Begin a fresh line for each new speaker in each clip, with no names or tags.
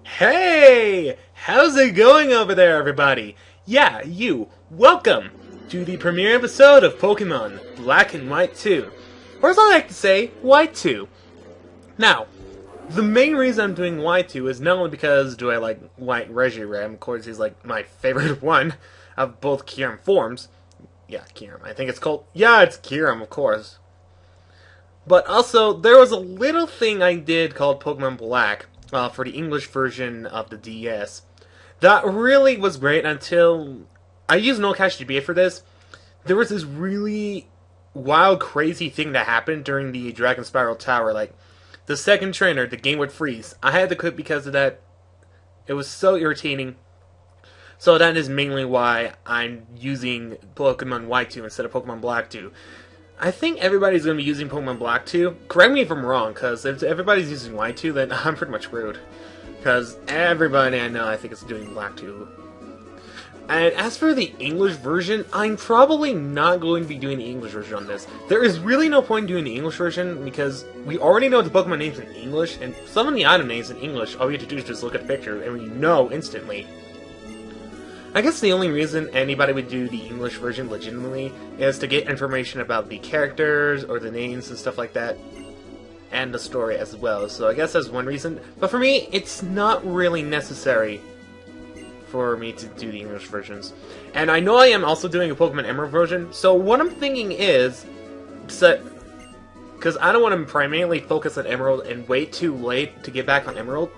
Hey! How's it going over there, everybody? Yeah, you. Welcome to the premiere episode of Pokemon Black and White 2. Or as I like to say, White 2. Now, the main reason I'm doing White 2 is not only because do I like White Regiram, of course he's like my favorite one of both Kyurem forms. Yeah, Kyurem. I think it's called... Yeah, it's Kyurem, of course. But also, there was a little thing I did called Pokemon Black for the English version of the DS. That really was great until I used No Cash GBA for this. There was this really wild, crazy thing that happened during the Dragon Spiral Tower. Like, the second trainer, the game would freeze. I had to quit because of that. It was so irritating. So that is mainly why I'm using Pokemon White 2 instead of Pokemon Black 2. I think everybody's going to be using Pokemon Black 2. Correct me if I'm wrong, because if everybody's using White 2, then I'm pretty much screwed. Because everybody I know, I think, is doing Black 2. And as for the English version, I'm probably not going to be doing the English version on this. There is really no point in doing the English version, because we already know the Pokemon names in English, and some of the item names in English, all we have to do is just look at the picture, and we know instantly. I guess the only reason anybody would do the English version legitimately is to get information about the characters or the names and stuff like that, and the story as well. So I guess that's one reason. But for me, it's not really necessary for me to do the English versions. And I know I am also doing a Pokemon Emerald version, so what I'm thinking is, because I don't want to primarily focus on Emerald and wait too late to get back on Emerald,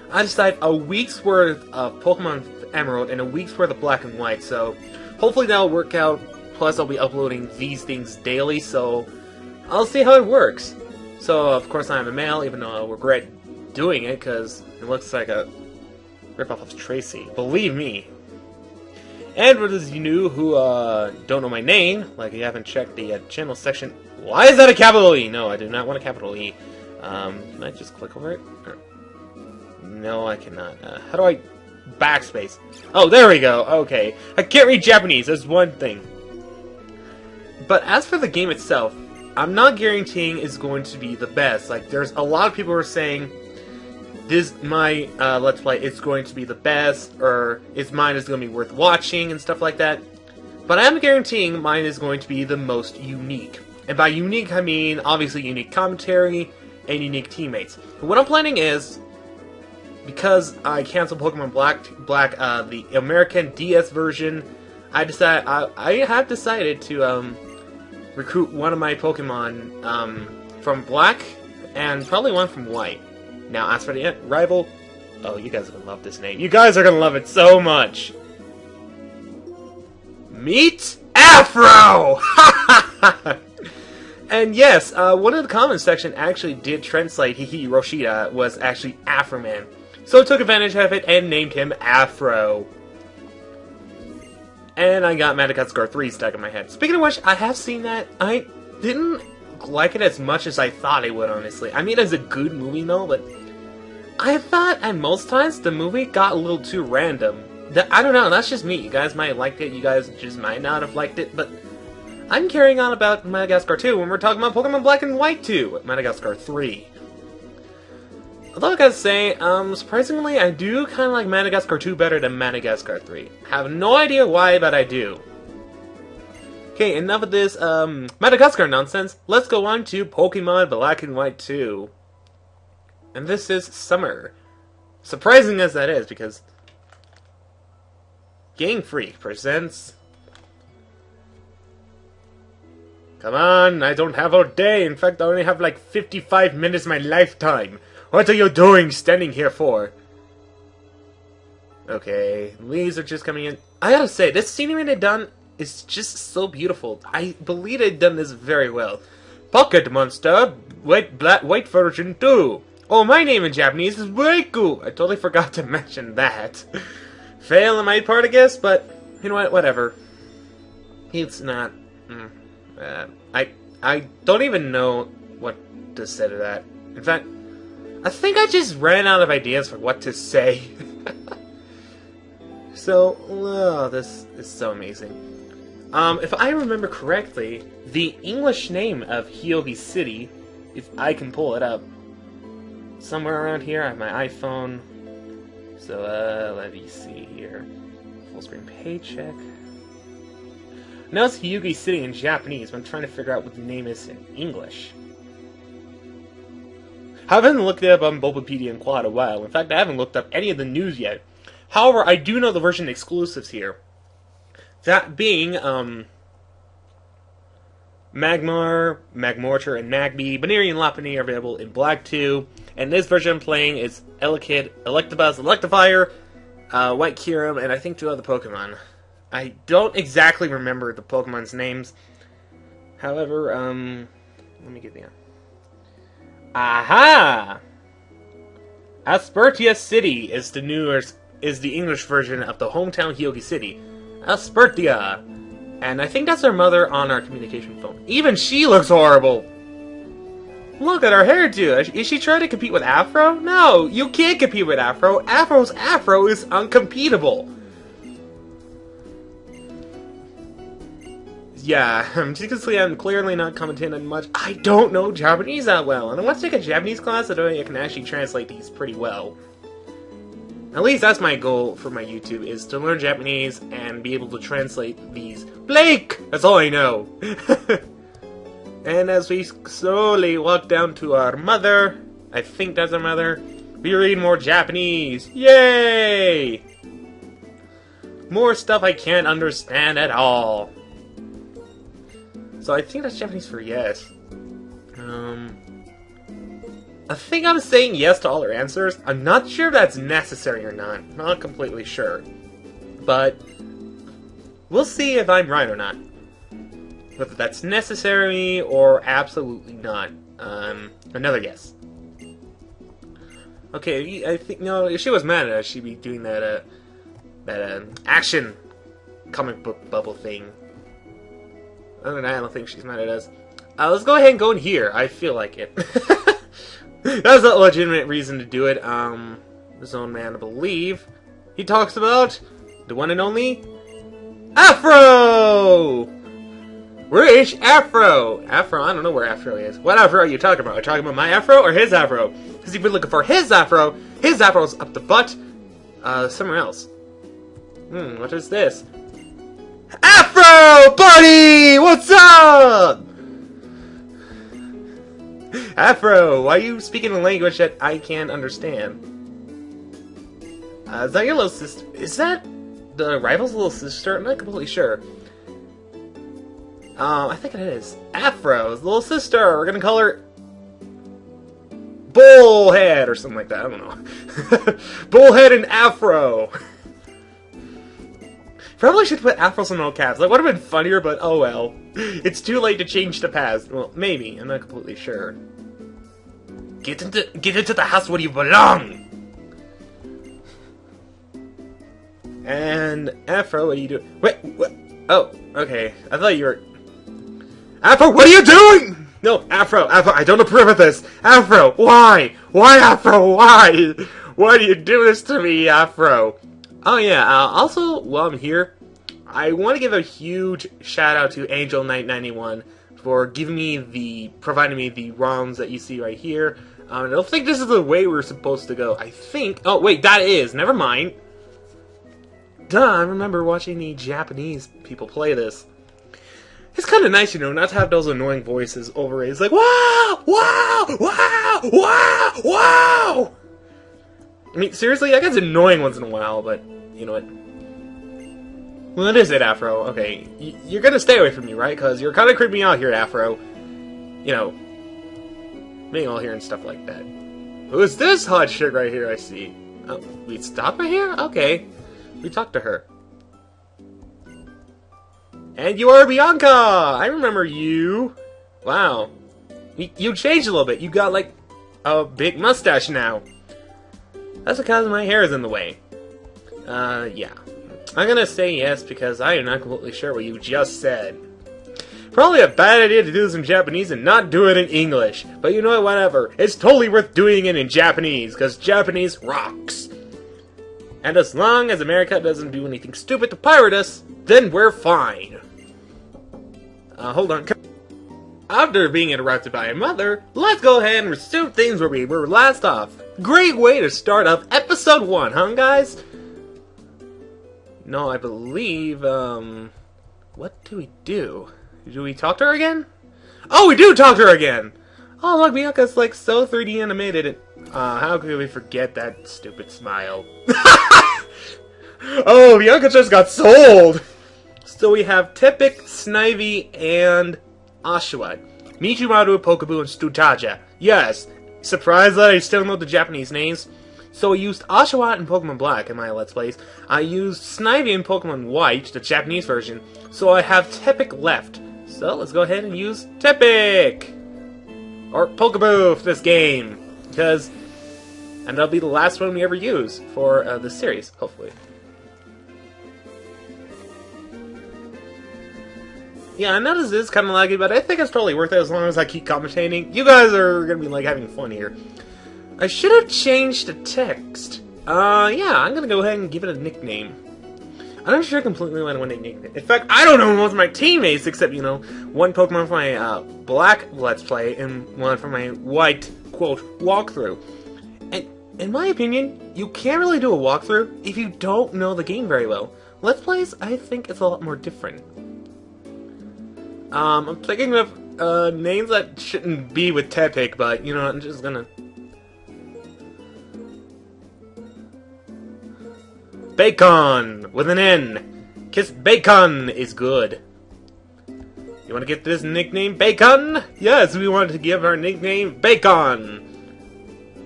I decided a week's worth of Pokemon Emerald and a week's worth of Black and White, so hopefully that'll work out. Plus I'll be uploading these things daily, so I'll see how it works. So of course I'm a male, even though I'll regret doing it because it looks like a ripoff of Tracy, believe me. And for those of you who don't know my name, like you haven't checked the channel section, why is that a capital E? No, I do not want a capital E. Can I just click over it? No, I cannot. How do I... Backspace. Oh, there we go. Okay. I can't read Japanese. That's one thing. But as for the game itself, I'm not guaranteeing it's going to be the best. Like, there's a lot of people who are saying my Let's Play is going to be the best, or mine is going to be worth watching and stuff like that. But I am guaranteeing mine is going to be the most unique. And by unique, I mean obviously unique commentary and unique teammates. But what I'm planning is, because I canceled Pokemon Black, the American DS version, I have decided to recruit one of my Pokemon from Black and probably one from White. Now, as for the rival, oh, you guys are gonna love this name. You guys are gonna love it so much. Meet Afro. And yes, one of the comment section actually did translate Hihi Roshida was actually Afro Man. So I took advantage of it and named him Afro. And I got Madagascar 3 stuck in my head. Speaking of which, I have seen that. I didn't like it as much as I thought I would, honestly. I mean, it's a good movie, though, but I thought at most times the movie got a little too random. I don't know, that's just me. You guys might have liked it, you guys just might not have liked it, but I'm carrying on about Madagascar 2 when we're talking about Pokemon Black and White 2, Madagascar 3. Although I gotta say, surprisingly, I do kind of like Madagascar 2 better than Madagascar 3. Have no idea why, but I do. Okay, enough of this, Madagascar nonsense. Let's go on to Pokemon Black and White 2. And this is Summer. Surprising as that is, because Game Freak presents... Come on, I don't have all day. In fact, I only have like 55 minutes of my lifetime. What are you doing standing here for? Okay, leaves are just coming in. I gotta say, this scenery they've done is just so beautiful. I believe they've done this very well. Pocket Monster, white version 2. Oh, my name in Japanese is Reiku. I totally forgot to mention that. Fail on my part, I guess, but you know what? Whatever. It's not. I don't even know what to say to that. In fact, I think I just ran out of ideas for what to say. So, oh, this is so amazing. If I remember correctly, the English name of Hyogi City, if I can pull it up, somewhere around here. I have my iPhone. So, let me see here. Full screen paycheck. Now it's Hyogi City in Japanese, but I'm trying to figure out what the name is in English. I haven't looked it up on Bulbapedia in quite a while. In fact, I haven't looked up any of the news yet. However, I do know the version exclusives here. That being, Magmar, Magmortar, and Magby, Baneri, and Lopunny are available in Black 2. And this version I'm playing is Elekid, Electabuzz, Electivire, White Kyurem, and I think 2 other Pokemon. I don't exactly remember the Pokemon's names. However, let me get the... Aha! Aspertia City is the English version of the hometown Hyogi City. Aspertia! And I think that's our mother on our communication phone. Even she looks horrible! Look at her hairdo! Is she trying to compete with Afro? No! You can't compete with Afro! Afro's Afro is uncompetable! Yeah, seriously, I'm clearly not commenting on much. I don't know Japanese that well, and I want to take a Japanese class so that I can actually translate these pretty well. At least that's my goal for my YouTube, is to learn Japanese and be able to translate these. Blake! That's all I know! And as we slowly walk down to our mother, I think that's our mother, we read more Japanese. Yay! More stuff I can't understand at all. So I think that's Japanese for yes. I think I'm saying yes to all her answers. I'm not sure if that's necessary or not. Not completely sure. But we'll see if I'm right or not. Whether that's necessary or absolutely not. Another yes. Okay, I think, no, if she was mad at us, she'd be doing that, action comic book bubble thing. Other than that, I don't think she's mad at us. Let's go ahead and go in here. I feel like it. That's a legitimate reason to do it. Zone Man, I believe. He talks about the one and only Afro! Where is Afro? Afro, I don't know where Afro is. What Afro are you talking about? Are you talking about my Afro or his Afro? Because if you're looking for his Afro's up the butt. Somewhere else. What is this? Afro, buddy! What's up? Afro, why are you speaking a language that I can't understand? Is that your little sister? Is that the rival's little sister? I'm not completely sure. I think it is. Afro's little sister. We're gonna call her Bullhead or something like that. I don't know. Bullhead and Afro. Probably should put Afros in all caps. That would have been funnier, but oh well. It's too late to change the past. Well, maybe. I'm not completely sure. Get into the house where you belong! And Afro, what are you doing? Wait, what? Oh, okay. I thought you were... Afro, what are you doing? No, Afro, I don't approve of this. Afro, why? Why, Afro, why? Why do you do this to me, Afro? Oh yeah, also, while I'm here, I want to give a huge shout out to Angel Knight 91 for providing me the ROMs that you see right here. I don't think this is the way we're supposed to go. I think, oh wait, that is, never mind. Duh, I remember watching the Japanese people play this. It's kind of nice, you know, not to have those annoying voices over it. It's like, wow, wow, wow, wow, wow! I mean, seriously, I guess annoying once in a while, but, you know what? Well, that is it, Afro. Okay, you're gonna stay away from me, right? Because you're kind of creeping me out here, Afro. You know, being all here and stuff like that. Who is this hot chick right here, I see? Oh, we stop her here? Okay. We talked to her. And you are Bianca! I remember you. Wow. You changed a little bit. You got, like, a big mustache now. That's because my hair is in the way. Yeah. I'm gonna say yes because I am not completely sure what you just said. Probably a bad idea to do this in Japanese and not do it in English. But you know what, whatever. It's totally worth doing it in Japanese, because Japanese rocks. And as long as America doesn't do anything stupid to pirate us, then we're fine. Hold on. After being interrupted by a mother, let's go ahead and resume things where we were last off. Great way to start off episode 1, huh, guys? No, I believe, what do we do? Do we talk to her again? Oh, we do talk to her again! Oh, look, Bianca's like so 3D animated. How could we forget that stupid smile? Oh, Bianca just got sold! So we have Tepik, Snivy, and Oshawott. Michimaru, Pokeboo, and Stutaja. Yes! Surprised that I still know the Japanese names. So I used Oshawott in Pokemon Black in my Let's Plays. I used Snivy in Pokemon White, the Japanese version. So I have Tepik left. So let's go ahead and use Tepik! Or Pokeboo for this game. And that'll be the last one we ever use for this series, hopefully. Yeah, I know this is kind of laggy, but I think it's totally worth it as long as I keep commentating. You guys are going to be like having fun here. I should have changed the text. Yeah, I'm going to go ahead and give it a nickname. I'm not sure completely what I want to nickname it. In fact, I don't know most of my teammates except, you know, one Pokemon for my Black Let's Play and one for my White, quote, walkthrough. And in my opinion, you can't really do a walkthrough if you don't know the game very well. Let's Plays, I think it's a lot more different. I'm thinking of names that shouldn't be with Tepik, but, you know, I'm just gonna... Bakon! With an N! Kiss Bakon is good. You want to get this nickname Bakon? Yes, we want to give our nickname Bakon!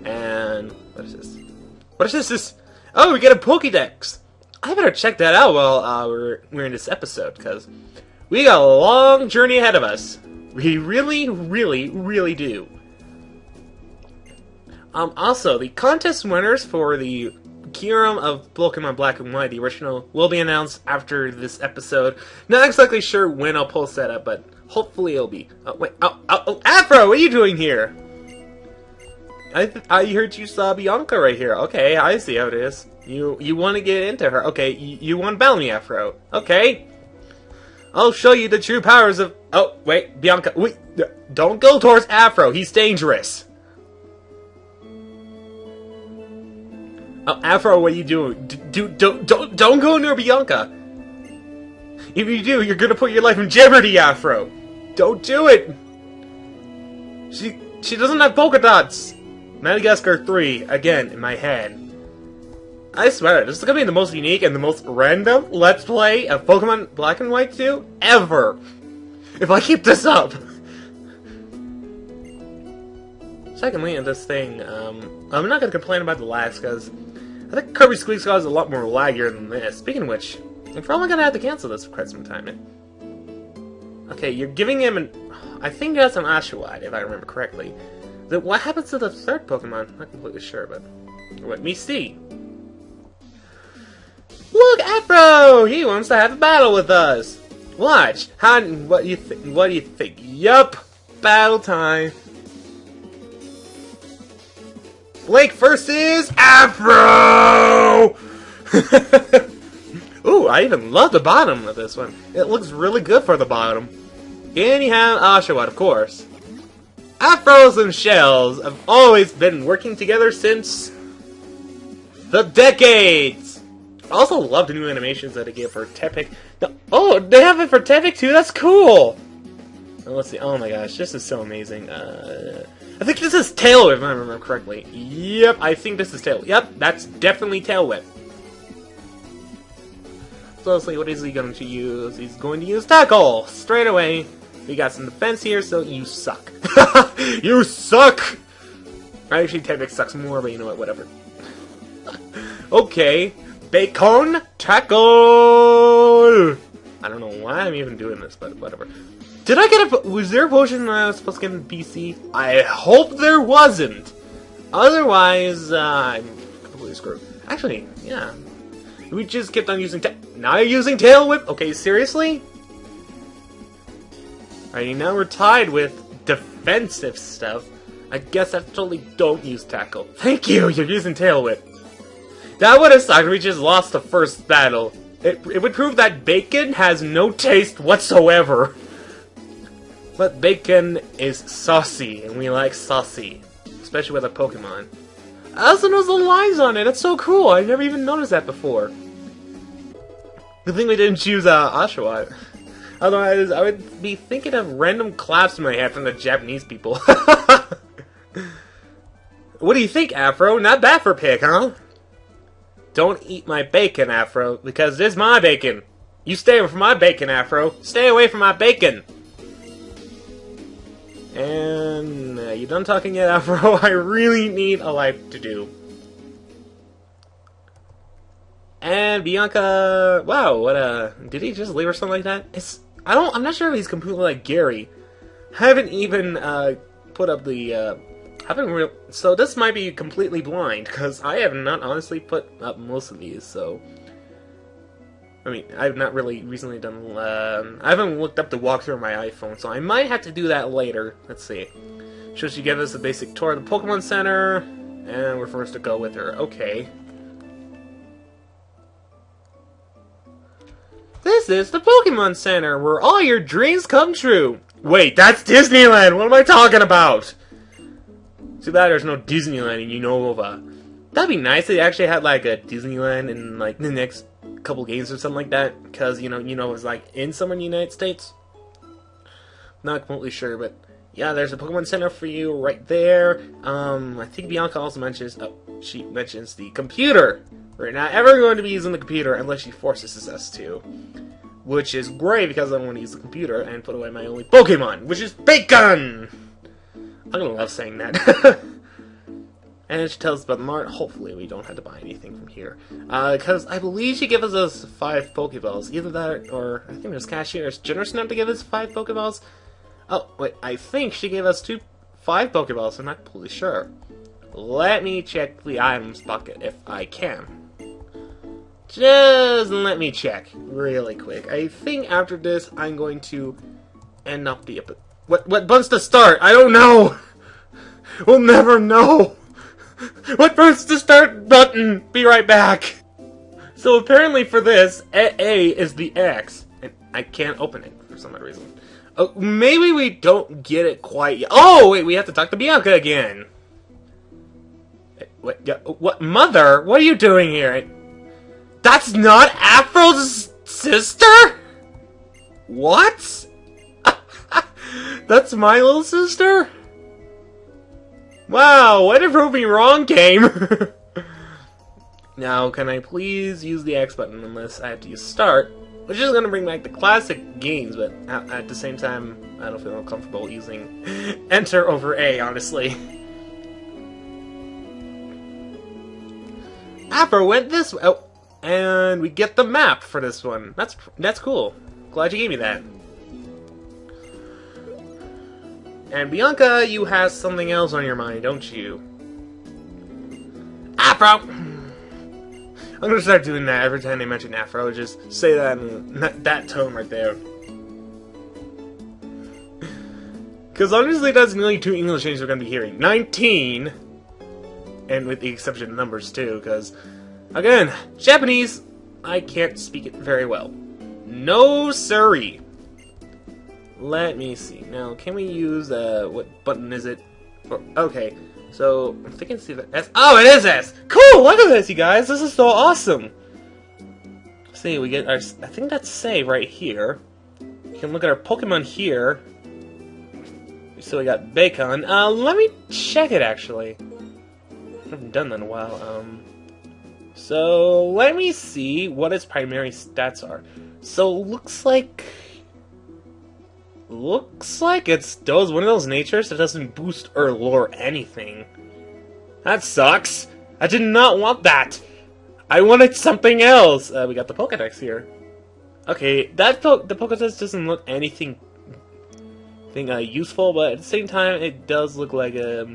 And... what is this? What is this? Oh, we get a Pokédex! I better check that out while we're in this episode, because we got a long journey ahead of us. We really, really, really do. Also, the contest winners for the Kyurem of Pokemon Black and White, the original, will be announced after this episode. Not exactly sure when I'll post that up, but hopefully it'll be. Oh, wait. Oh, Afro, what are you doing here? I heard you saw Bianca right here. Okay, I see how it is. You want to get into her. Okay, you want to battle me, Afro. Okay. I'll show you the true powers of... Oh, wait, Bianca. Wait, don't go towards Afro. He's dangerous. Oh, Afro, what are you doing? Don't go near Bianca. If you do, you're gonna put your life in jeopardy, Afro. Don't do it. She doesn't have polka dots. Madagascar 3, again, in my head. I swear, this is gonna be the most unique and the most random Let's Play of Pokemon Black and White 2 ever. If I keep this up. Secondly, in this thing, I'm not gonna complain about the lags, because I think Kirby Squeak Squad is a lot more laggier than this. Speaking of which, I'm probably gonna have to cancel this for quite some time. Okay, you're giving him an... I think that's an Oshawott, if I remember correctly. What happens to the third Pokemon? I'm not completely sure, but... let me see. Look, Afro! He wants to have a battle with us! Watch! What do you think? Yup! Battle time! Blake versus Afro! Ooh, I even love the bottom of this one. It looks really good for the bottom. And you have Oshawott, of course. Afros and Shells have always been working together since the decades! I also love the new animations that they gave for Tepik. Oh, they have it for Tepik too? That's cool! Let's see. Oh my gosh, this is so amazing. I think this is Tail Whip, if I remember correctly. Yep, I think this is Tail Whip. Yep, that's definitely Tail Whip. So let's see, what is he going to use? He's going to use Tackle! Straight away. We got some defense here, so you suck. You suck! Actually, Tepik sucks more, but you know what, whatever. Okay. Bakon Tackle! I don't know why I'm even doing this, but whatever. Did I get a... Was there a potion I was supposed to get in PC? I hope there wasn't! Otherwise, I'm completely screwed. Actually, yeah. We just kept on using now you're using Tail Whip? Okay, seriously? Alright, now we're tied with defensive stuff. I guess I totally don't use Tackle. Thank you! You're using Tail Whip. That would have sucked. We just lost the first battle. It would prove that Bakon has no taste whatsoever. But Bakon is saucy, and we like saucy. Especially with a Pokemon. I also knows the lines on it. That's so cool. I never even noticed that before. Good thing we didn't choose Oshawott. Otherwise, I would be thinking of random claps in my head from the Japanese people. What do you think, Afro? Not bad for a pig, huh? Don't eat my bacon, Afro, because this is my bacon. You stay away from my bacon, Afro. Stay away from my bacon. And you done talking yet, Afro? I really need a life to do. And Bianca, wow, what did he just leave or something like that? I'm not sure if he's completely like Gary. Haven't even put up the so this might be completely blind because I have not honestly put up most of these. So I mean, I've not really recently done. I haven't looked up the walkthrough on my iPhone, so I might have to do that later. Let's see. Should she give us a basic tour of the Pokemon Center? And we're forced to go with her. Okay. This is the Pokemon Center, where all your dreams come true. Wait, that's Disneyland! What am I talking about? Too bad there's no Disneyland in Unova. That'd be nice if they actually had like a Disneyland in like the next couple games or something like that. Because, Unova's like in somewhere in the United States. Not completely sure, but yeah, there's a Pokemon Center for you right there. I think Bianca also mentions, she mentions the computer. We're not ever going to be using the computer unless she forces us to. Which is great because I don't want to use the computer and put away my only Pokemon, which is Bakon! I'm gonna love saying that. And she tells us about the mart. Hopefully we don't have to buy anything from here. Because I believe she gives us 5 Pokeballs. Either that or I think there's cashier is generous enough to give us 5 Pokeballs. Oh, wait, I think she gave us 5 Pokeballs. I'm not completely sure. Let me check the items bucket if I can. Just let me check really quick. I think after this I'm going to end up the episode. What buttons to start? I don't know! We'll never know! What buttons to start button? Be right back! So apparently for this, A is the X. And I can't open it for some odd reason. Oh, maybe we don't get it quite yet. Oh, wait, we have to talk to Bianca again. What? Mother? What are you doing here? That's not Afro's sister? What? That's my little sister? Wow, way to prove me wrong, game! Now, can I please use the X button unless I have to use start? Which is gonna bring back the classic games, but at the same time, I don't feel comfortable using enter over A, honestly. Afro went this way. Oh, and we get the map for this one. That's cool. Glad you gave me that. And Bianca, you have something else on your mind, don't you? Afro! I'm gonna start doing that every time they mention Afro. Just say that in that tone right there. Because honestly, that's the only 2 English names we're gonna be hearing. 19! And with the exception of numbers, too, because, again, Japanese, I can't speak it very well. No siree. Let me see. Now, can we use, what button is it? Okay, so, I'm thinking see that S. Oh, it is S! Cool! Look at this, you guys! This is so awesome! See, we get our, I think that's save right here. You can look at our Pokemon here. So we got Bakon. Let me check it, actually. I haven't done that in a while. So, let me see what its primary stats are. So, looks like it's one of those natures that doesn't boost or lower anything. That sucks! I did not want that! I wanted something else! We got the Pokédex here. Okay, the Pokédex doesn't look anything useful, but at the same time, it does look like a.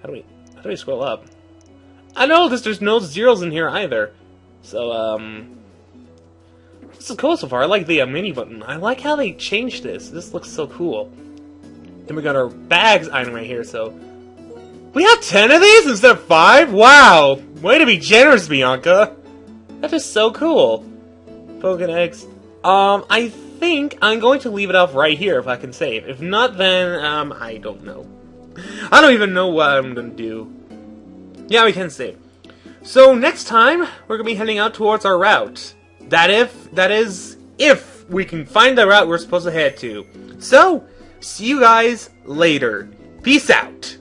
How do we scroll up? I noticed there's no zeros in here either. So this is cool so far. I like the mini button. I like how they changed this. This looks so cool. Then we got our bags item right here. So we have 10 of these instead of 5. Wow, way to be generous, Bianca. That is so cool. Pokédex. I think I'm going to leave it off right here if I can save. If not, then, I don't know. I don't even know what I'm gonna do. Yeah, we can save. So, next time, we're gonna be heading out towards our route. That is, if we can find the route we're supposed to head to. So, see you guys later. Peace out.